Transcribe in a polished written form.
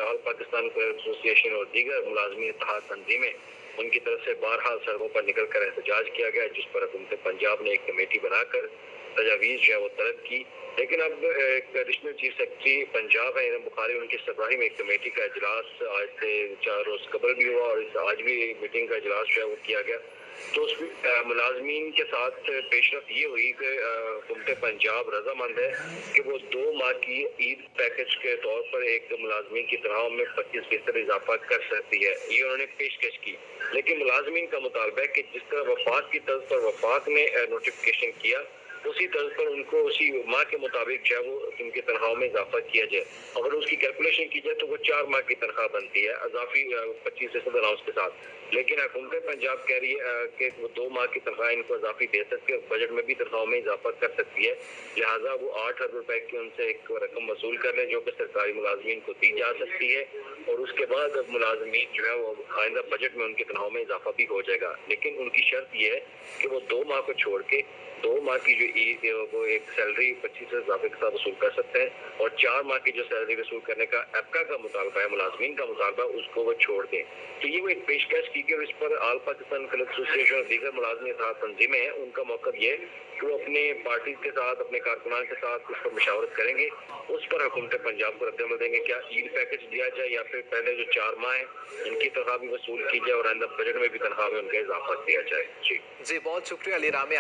All Pakistan association और दीगर मुलाजमीन इत्तेहाद तंजीमें उनकी तरफ से बहरहाल सड़कों पर निकल कर एहतजाज किया गया, जिस पर हुकूमत पंजाब ने एक कमेटी बनाकर तजावीज़ जो है वो तलब की। लेकिन अब एडिशनल चीफ सेक्रेटरी पंजाब है इरम बुखारी, उनकी सरबराही में एक कमेटी का इजलास आज से 4 रोज़ कबल भी हुआ और आज भी मीटिंग का इजलास जो है वो किया गया। तो उसमें मुलाजमीन के साथ पेशरफ ये हुई कि हुकूमत पंजाब रजामंद है कि वो 2 माह की ईद पैकेज के तौर पर एक मुलाजमीन की तनख्वाह में 25% इजाफा कर सकती है, ये उन्होंने पेशकश की। लेकिन मुलाजमीन का मुतालबा है कि जिस तरह वफाक की तर्ज पर वफाक ने नोटिफिकेशन किया, उसी तर्ज पर उनको उसी माह के मुताबिक जो है वो उनकी तनख्वाह में इजाफा किया जाए। अगर उसकी कैलकुलेशन की जाए तो वो 4 माह की तनख्वाह बनती है अजाफी 25% अलाउंस के साथ। लेकिन हुकूमत पंजाब कह रही है कि वो 2 माह की तनख्वाह इनको इजाफी दे सकती है, बजट में भी तनख्वाह में इजाफा कर सकती है। लिहाजा वो 8 अरब रुपए की उनसे एक रकम वसूल कर लें जो कि सरकारी मुलाजमीन को दी जा सकती है, और उसके बाद मुलाजमीन जो है वो आइंदा बजट में उनकी तनख्वाह में इजाफा भी हो जाएगा। लेकिन उनकी शर्त ये है कि वो 2 माह को छोड़ के 2 माह की जो ईद वो एक सैलरी 25 से इजाफे के साथ वसूल कर सकते हैं, और 4 माह की जो सैलरी वसूल करने का एपका का मुतालबा है, मुलाजमीन का मुतालबा, उसको वो छोड़ दें। तो ये वो एक पेशकश की और इस पर ऑल पाकिस्तान क्लब एसोसिएशन और दीगर मुलाजमीन इत्तेहाद तंजीमें हैं, उनका मौक़िफ़ ये है कि वो अपने पार्टी के साथ, अपने कारकुनान के साथ उस पर मशावरत करेंगे, उस पर हुकूमत पंजाब को रद्द देंगे। क्या ईद पैकेज दिया जाए या फिर पहले जो 4 माह है इनकी तनख्वाह भी वसूल की जाए और आइंदा बजट में भी तनख्वाह में उनका इजाफा किया जाए। जी बहुत शुक्रिया अली रामी।